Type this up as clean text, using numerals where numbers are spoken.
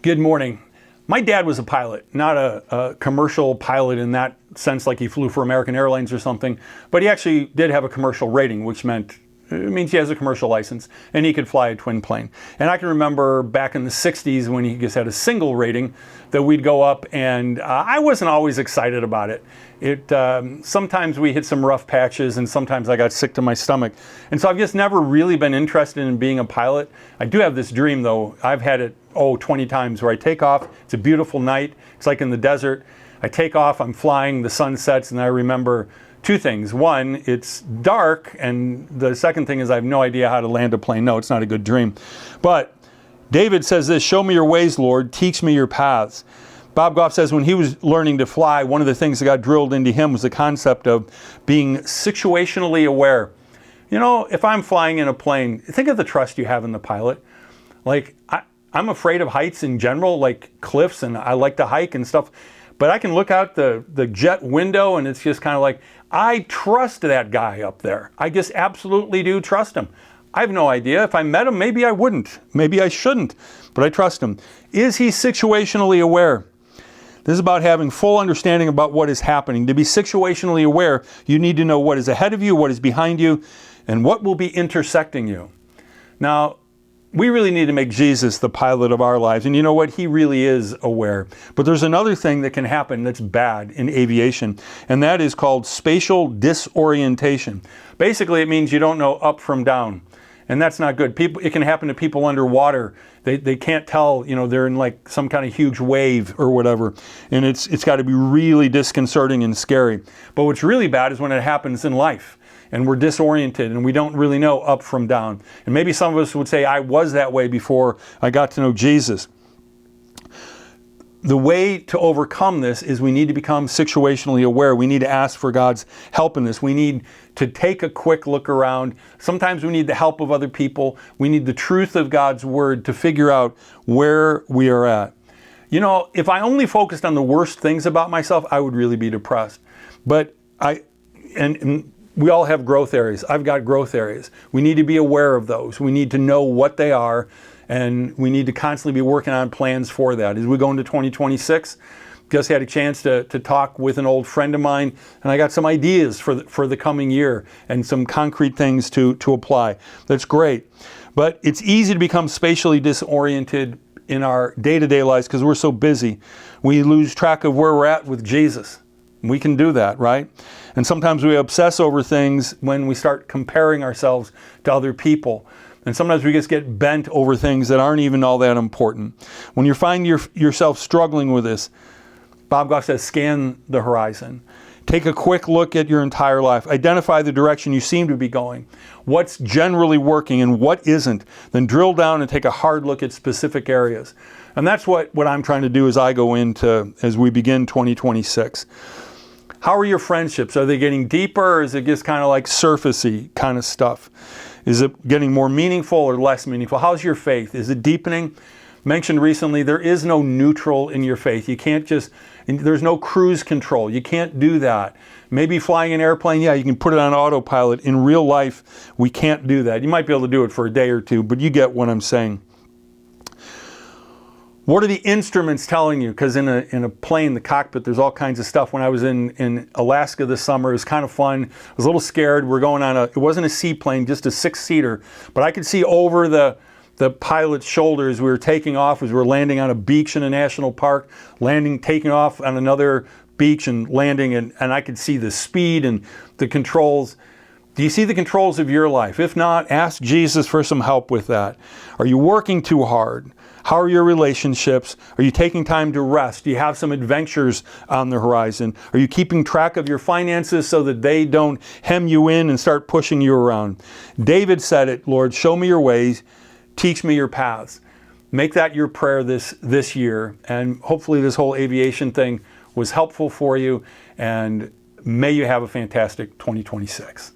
Good morning. My dad was a pilot, not a commercial pilot in that sense, like he flew for American Airlines or something, but he actually did have a commercial rating, which means he has a commercial license and he could fly a twin plane. And I can remember back in the 60s when he just had a single rating that we'd go up, and I wasn't always excited about it. Sometimes we hit some rough patches and sometimes I got sick to my stomach. And so I've just never really been interested in being a pilot. I do have this dream though. I've had it 20 times where I take off. It's a beautiful night. It's like in the desert. I take off, I'm flying, the sun sets, and I remember two things. One, it's dark, and the second thing is I have no idea how to land a plane. No, it's not a good dream. But David says this, "Show me your ways, Lord, teach me your paths." Bob Goff says when he was learning to fly, one of the things that got drilled into him was the concept of being situationally aware. You know, if I'm flying in a plane, think of the trust you have in the pilot. Like, I'm afraid of heights in general, like cliffs, and I like to hike and stuff. But I can look out the jet window and it's just kind of like, I trust that guy up there. I just absolutely do trust him. I have no idea. If I met him, maybe I wouldn't. Maybe I shouldn't, but I trust him. Is he situationally aware? This is about having full understanding about what is happening. To be situationally aware, you need to know what is ahead of you, what is behind you, and what will be intersecting you. Now, we really need to make Jesus the pilot of our lives. And you know what? He really is aware. But there's another thing that can happen that's bad in aviation, and that is called spatial disorientation. Basically, it means you don't know up from down. And that's not good. It can happen to people underwater. They can't tell, they're in like some kind of huge wave or whatever. And it's got to be really disconcerting and scary. But what's really bad is when it happens in life and we're disoriented and we don't really know up from down. And maybe some of us would say, I was that way before I got to know Jesus. The way to overcome this is we need to become situationally aware. We need to ask for God's help in this. We need to take a quick look around. Sometimes we need the help of other people. We need the truth of God's word to figure out where we are at. If I only focused on the worst things about myself, I would really be depressed. But we all have growth areas. I've got growth areas. We need to be aware of those. We need to know what they are. And we need to constantly be working on plans for that. As we go into 2026, just had a chance to talk with an old friend of mine, and I got some ideas for the coming year and some concrete things to apply. That's great. But it's easy to become spatially disoriented in our day-to-day lives because we're so busy. We lose track of where we're at with Jesus. We can do that, right? And sometimes we obsess over things when we start comparing ourselves to other people. And sometimes we just get bent over things that aren't even all that important. When you find yourself struggling with this, Bob Goff says, scan the horizon. Take a quick look at your entire life. Identify the direction you seem to be going. What's generally working and what isn't. Then drill down and take a hard look at specific areas. And that's what I'm trying to do as we begin 2026. How are your friendships? Are they getting deeper, or is it just kind of like surfacey kind of stuff? Is it getting more meaningful or less meaningful? How's your faith? Is it deepening? Mentioned recently, there is no neutral in your faith. You can't there's no cruise control. You can't do that. Maybe flying an airplane, you can put it on autopilot. In real life, we can't do that. You might be able to do it for a day or two, but you get what I'm saying. What are the instruments telling you? Because in a plane, the cockpit, there's all kinds of stuff. When I was in Alaska this summer, it was kind of fun. I was a little scared. We're going on it wasn't a seaplane, just a 6-seater. But I could see over the pilot's shoulders. We were taking off as we were landing on a beach in a national park, taking off on another beach and landing, and I could see the speed and the controls. Do you see the controls of your life? If not, ask Jesus for some help with that. Are you working too hard? How are your relationships? Are you taking time to rest? Do you have some adventures on the horizon? Are you keeping track of your finances so that they don't hem you in and start pushing you around? David said it, Lord, show me your ways, teach me your paths. Make that your prayer this year. And hopefully this whole aviation thing was helpful for you. And may you have a fantastic 2026.